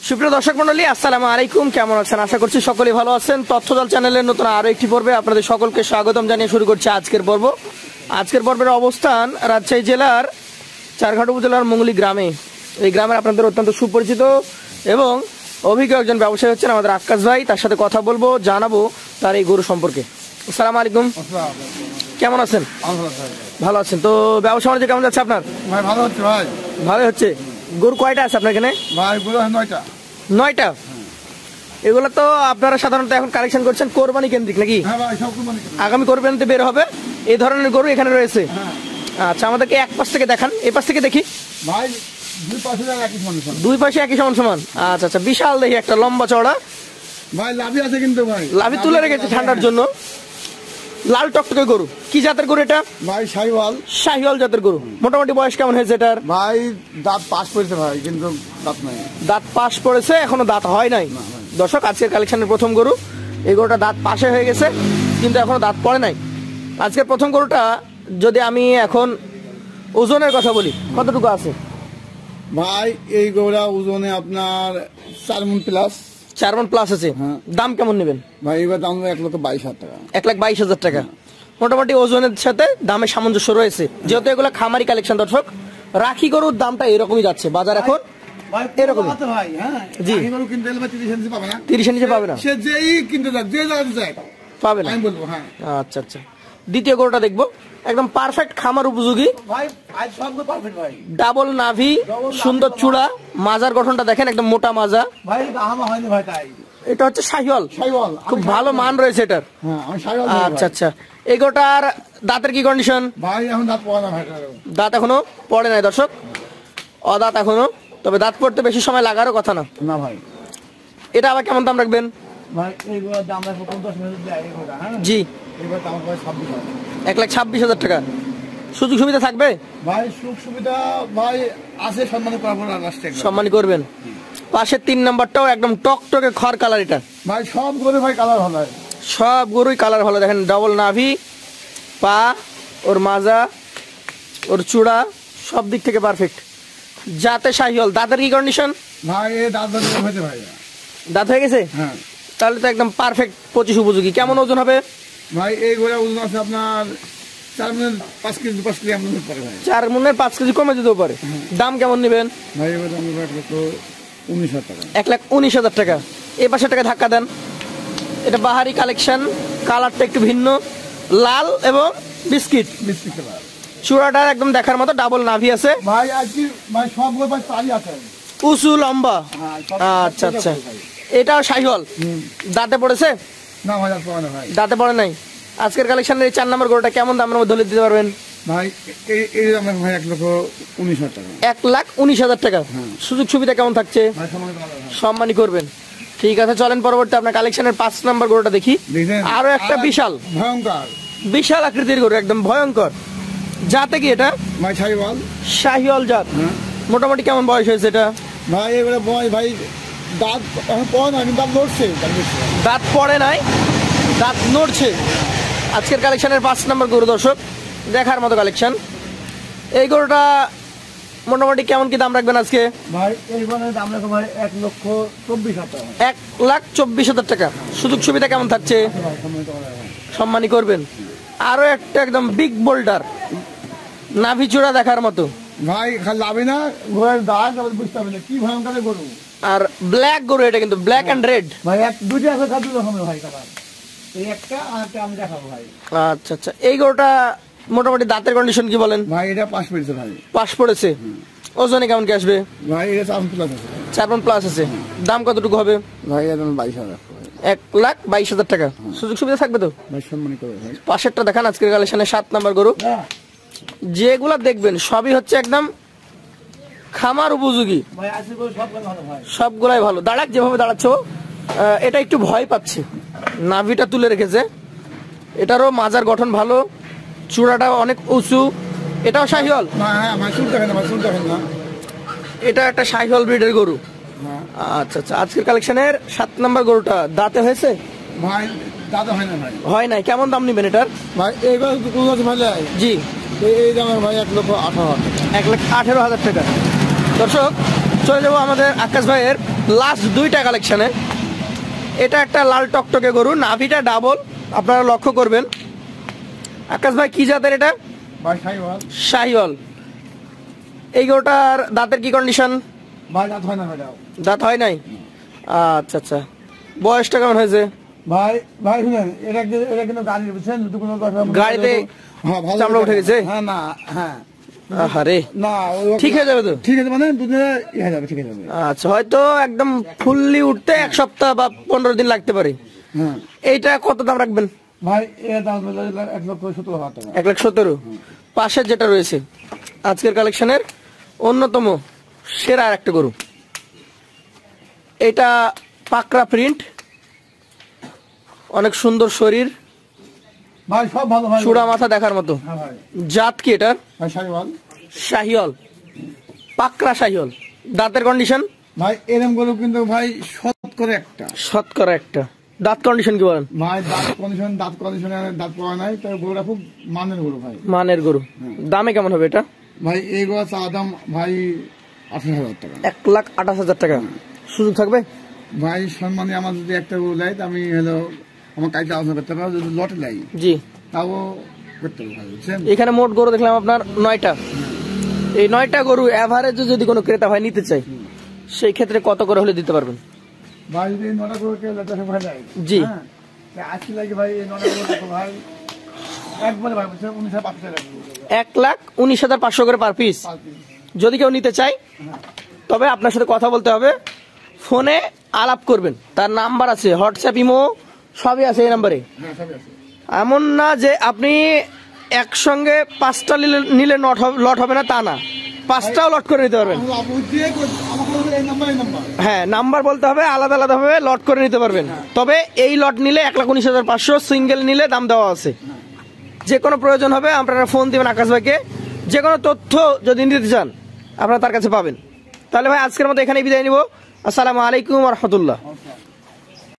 সুপ্রিয় দর্শক মণ্ডলী, আসসালামু আলাইকুম। কেমন আছেন? আশা করছি সকলেই ভালো আছেন। তথ্যজাল চ্যানেলের নতুন আরো একটি পর্বে আপনাদের সকলকে স্বাগতম জানিয়ে শুরু করছি আজকের পর্ব। আজকের পর্বের অবস্থান রাজশাহী জেলার চারঘাট উপজেলার মুঙ্গলি গ্রামে। এই গ্রামের আপনাদের অত্যন্ত সুপরিচিত এবং অভিজ্ঞ একজন ব্যবসায়ী হচ্ছেন আমাদের আক্কাস ভাই। তার সাথে কথা বলবো, জানাবো তার এই গরু সম্পর্কে। আসসালামু আলাইকুম, কেমন আছেন? ভালো আছেন তো? ব্যবসা বাণিজ্য কেমন যাচ্ছে আপনার? ভাই ভালো হচ্ছে ভাই। ভালো হচ্ছে। গরু কয়টা আছে আপনার এখানে? ভাই গরু 9টা। 9টা? এগুলো তো আপনারা সাধারণত এখন কালেকশন করছেন কোরবানি কেন্দ্রিক নাকি? হ্যাঁ ভাই, সব কোরবানি কেন্দ্রিক। আগামী কোরবানিতে বের হবে এই ধরনের গরু এখানে রয়েছে। আচ্ছা, আমাদেরকে এক পাশ থেকে দেখান, এই পাশ থেকে দেখি। ভাই দুই পাশে একই সমান সমান। দুই পাশে একই সমান সমান। আচ্ছা আচ্ছা, বিশাল দেখি একটা লম্বা চওড়া। ভাই লাভি আছে কিন্তু ভাই। লাভি তুলে রেখেছে ঠান্ডার জন্য। লাল টকটকে গরু, কি জাতের গরু এটা? ভাই শাহিওয়াল। শাহিওয়াল জাতের গরু। মোটামুটি বয়স কেমন হয়েছে এটার? ভাই দাঁত পাশ পড়েছে ভাই, কিন্তু দাঁত নাই। দাঁত পাশ পড়েছে, এখনো দাঁত হয় নাই। দর্শক, আজকের কালেকশনের প্রথম গরু। এই গরুটা দাঁত পাশে হয়ে গেছে, কিন্তু এখনো দাঁত পড়ে নাই। আজকের প্রথম গরুটা যদি আমি এখন ওজনের কথা বলি, কতটুকু আছে? ভাই এই গরুটা ওজনে আপনার 4 মণ প্লাস। 4 মণ প্লাস আছে। দাম কেমন নেবেন? ভাই এবার দাম 1,22,000 টাকা। 1,22,000 টাকা। মোটামুটি ওজনের সাথে দামের সামঞ্জস্য রয়েছে, যেহেতু এগুলো খামারি কালেকশন। দর্শক, রাখি গরুর দামটা এরকমই যাচ্ছে বাজার এখন এরকম। ভাই হ্যাঁ, জি গরু কিনতে গেলে 30 ইঞ্চি পাবে না। 30 ইঞ্চি পাবে না, সে যেই কিনতে যাক, যে জায়গাতে যায় পাবে না, আমি বলবো। হ্যাঁ আচ্ছা আচ্ছা। দ্বিতীয় গরুটা দেখবো, একদম পারফেক্ট খামার উপযোগী। ভাই আজ সবগুলো পারফেক্ট ভাই। ডাবল নাভি, সুন্দর চূড়া, মাজার গঠনটা দেখেন, একদম মোটা মাজা। ভাই আমা হয়নি ভাই, তাই এটা হচ্ছে শাহিওয়াল। শাহিওয়াল খুব ভালো মান রয়েছে এটার। হ্যাঁ, আমি শাহিওয়াল। আচ্ছা আচ্ছা। এই গরুটার দাঁতের কি কন্ডিশন? ভাই এখন দাঁত পড়ে না ভাই। দাঁত এখনো পড়ে নাই দর্শক, অদাঁত এখনো। তবে দাঁত পড়তে বেশি সময় লাগারও কথা না। না ভাই। এটা আবার কেমন দাম রাখবেন? ভাই এইগুলোর দাম রাখবো 50,000 টাকা। হ্যাঁ জি, এবার দাম হবে 26,000। 1,26,000 টাকা। সুযোগ সুবিধা থাকবে? ভাই সুখ সুবিধা ভাই আছে, সম্মান করাবো না, লাস্টে সম্মানী করবেন। পাশের 3 নাম্বারটাও একদম টকটকে খড় কালার। এটা ভাই সব গরু ভাই কালার ভালো হয়। সব গরুই কালার ভালো। দেখেন ডাবল নাভি, পা, ওর মাজা, ওর চূড়া, সব দিক থেকে পারফেক্ট। যাতে শাহিওয়াল। দাঁতের কি কন্ডিশন? ভাই এই দাঁত হয়েছে ভাই। দাঁত হয়ে গেছে? হ্যাঁ। তাহলে তো একদম পারফেক্ট 25 উপযোগী। কেমন ওজন হবে? ভাই এই গরু ওজন আছে আপনার 4 মণ 5 কেজি 5 কেজি এমন পড়ে ভাই। 4 মণের 5 কেজি কমে যেতেও পারে। দাম কেমন নেবেন? ভাই এবার দাম 1,19,000 টাকা। 1,19,000 টাকা। এই পাশে টাকা ধাক্কা দেন। এটা বাহারি কালেকশন, কালারটা একটু ভিন্ন, লাল এবং বিস্কিট। Biscuit colour. চূড়াটা একদম দেখার মতো, ডাবল নাভি আছে। ভাই আজকে ভাই সব গরু ভাই তারই আছে। উঁচু লম্বা। আচ্ছা আচ্ছা। এটাও শাহিওয়াল। দাঁতে পড়েছে? না ভাই দাঁত পড়ে না ভাই। দাঁতে পড়ে নাই। আজকের কালেকশনের এই 4 নম্বর গরুটা কেমন দামের মধ্যে দিতে পারবেন? ভাই এই দাম ভাই 1,19,000 টাকা। 1,19,000 টাকা। সুযোগ সুবিধা কেমন থাকছে? ভাই সম্মান করা ভাই। সম্মানী করবেন। ঠিক আছে, চলেন পরবর্তী আপনার কালেকশনের 5 নম্বর গরুটা দেখি। আরো একটা বিশাল ভয়ঙ্কর বিশাল আকৃতির গরু, একদম ভয়ঙ্কর। জাতে কি এটা? ভাই শাহিওয়াল। শাহিওয়াল জাত। মোটামুটি কেমন বয়স হয়েছে এটা? ভাই এবারে বয় ভাই দাঁত এখন পড়ে না, কিন্তু দাঁত নড়ছে। দাঁত পড়ে নাই, দাঁত নড়ছে। আজকের কালেকশনের 5 নম্বর গরু। দর্শক, দেখার মতো কালেকশন। এই গরুটা মোটামুটি কেমন কি দাম রাখবেন আজকে? ভাই এইবারে দাম রাখবো ভাই 1,24,000 টাকা। 1,24,000 টাকা। সুযোগ সুবিধা কেমন থাকছে? সম্মানী করবেন। আরো একটা একদম বিগ বোল্ডার, নাভি চূড়া দেখার মতো। ভাই খালি লাভে না, ঘোড়ার দাগ বুঝতে হবে না কি ভয়ঙ্কর গরু। আর ব্ল্যাক গরু, এটা কিন্তু ব্ল্যাক এন্ড রেড। ভাই দুটো আছে, দুটো রকমের ভাই কালার। এই একটা আর একটা আমি দেখাবো ভাই। আচ্ছা আচ্ছা। এই গরুটা মোটামুটি দাঁতের কন্ডিশন কি বলেন? ভাই এটা পাশ পড়েছে ভাই। পাশ পড়েছে। ওজনে কেমন কি আসবে? ভাই এটা 4 মণ প্লাস আছে। 4 মণ প্লাস আছে। দাম কতটুকু হবে? ভাই এটা 22,000। 1,22,000 টাকা। সুযোগ সুবিধা থাকবে তো? ভাই সম্মান করে ভাই। পাশেরটা দেখান, আজকের কালেকশনের 7 নম্বর গরু। যেগুলা দেখবেন সবই হচ্ছে একদম খামার উপযোগী। ভাই আজকে সবগুলো ভালো ভাই। সবগুলাই ভালো। দাঁড়াক যেভাবে দাঁড়াচ্ছে, এটা একটু ভয় পাচ্ছে। নাভিটা তুলে রেখেছে। এটারও মাজার গঠন ভালো, চূড়াটা অনেক উঁচু। এটাও শাহিওয়াল। হ্যাঁ ভাই শুনতে হয় না, ভাই শুনতে হয় না। এটা একটা শাহিওয়াল ব্রিডের গরু। আচ্ছা আচ্ছা। আজকের কালেকশনের 7 নম্বর গরুটা দাঁতে হয়েছে? ভাই দাদা হয় না ভাই। হয় নাই। কেমন দাম নেবেন এটার? ভাই এইবার কোন আছে ভাই? জি, এই দামের ভাই 1,18,000 টাকা। 1,18,000 টাকা। দর্শক, চলে যাবো আমাদের আক্কাস ভাইয়ের লাস্ট দুইটা কালেকশনে। এটা একটা লাল টকটকে গরু, নাভিটা ডাবল, আপনারা লক্ষ্য করবেন। আকাশ ভাই কি জাতের এটা? ভাই শাহিওয়াল। শাহিওয়াল। এই গরুটার দাঁতের কি কন্ডিশন? ভাই দাঁত হয় না ভাই। দাঁত হয় নাই? আচ্ছা আচ্ছা। বয়সটা কেমন হয়েছে? ভাই ভাই শুনেন, এটা কিন্তু গাড়ি বুঝছেন, যদি কোনো গাড়িতে হ্যাঁ ভালো চামড়া উঠে গেছে? হ্যাঁ না হ্যাঁ আরে না ঠিক হয়ে যাবে তো? ঠিক আছে, মানে দুধে হয়ে যাবে, ঠিক হয়ে যাবে। আচ্ছা, হয়তো একদম ফুললি উঠতে 1 সপ্তাহ বা 15 দিন লাগতে পারে। হ্যাঁ এইটা কত দাম রাখবেন? ভাই এর দাম 1,17,000 টাকা। 1,17,000। পাশের যেটা রয়েছে আজকের কালেকশনের অন্যতম সেরা আর একটা গরু, এটা পাকড়া প্রিন্ট, অনেক সুন্দর শরীর, ভাই সব ভালো ভাই, চূড়া মাথা দেখার মতো। হ্যাঁ ভাই। জাত কি এটার? ভাই শাহিওয়াল। শাহিওয়াল, পাকড়া শাহিওয়াল। দাঁতের কন্ডিশন? ভাই এরম গরু কিন্তু ভাই শতকরে একটা। শতকরা একটা। দাঁত কন্ডিশন কি বলেন? ভাই দাঁত কন্ডিশনে দাঁত পাওয়া নাই, তবে গরুটা খুব মানের গরু ভাই। মানের গরু। দামে কেমন হবে এটা? ভাই এই গরু চা দাম ভাই 18,000 টাকা। 1,28,000 টাকা। সুযোগ থাকবে? ভাই সম্মানে আমার যদি একটা গরু দেয়, আমি হলো আমার কাজটা আলোচনা করতে পারবো, যদি লটে দেয় জি, তাও করতে পারবো ভাই, বুঝছেন। এখানে মোট গরু দেখলাম আপনার 9টা। এই 9টা গরু এভারেজে যদি কোনো ক্রেতা ভাই নিতে চাই, সেই ক্ষেত্রে কত করে হলে দিতে পারবেন? ভাই যদি 9টা গরু কেউ লেটার ভাই দেয়, জি, আজকে লাগে ভাই এই 9টা গরু দেখো ভাই একবারে ভাই, বুঝছেন, 19,500 টাকা। 1,19,500 করে পার পিস। যদি কেউ নিতে চায় তবে আপনার সাথে কথা বলতে হবে, ফোনে আলাপ করবেন, তার নাম্বার আছে, হোয়াটসঅ্যাপ, ইমো সবই আছে এই নাম্বারে। হ্যাঁ সবই আছে। এমন না যে আপনি একসঙ্গে 5টা নিলে লট হবে না, তা না, 5টাও লট করে নিতে পারবেন। হ্যাঁ, নাম্বার বলতে হবে, আলাদা আলাদা ভাবে লট করে নিতে পারবেন। তবে এই লট নিলে 1,19,500, সিঙ্গেল নিলে দাম দেওয়া আছে। যে কোনো প্রয়োজন হবে আপনারা ফোন দিবেন আকাশ ভাইকে, যে কোনো তথ্য যদি নিতে চান আপনারা তার কাছে পাবেন। তাহলে ভাই আজকের মতো এখানে বিদায় নিব। আসসালামু আলাইকুম ওয়া রাহমাতুল্লাহ।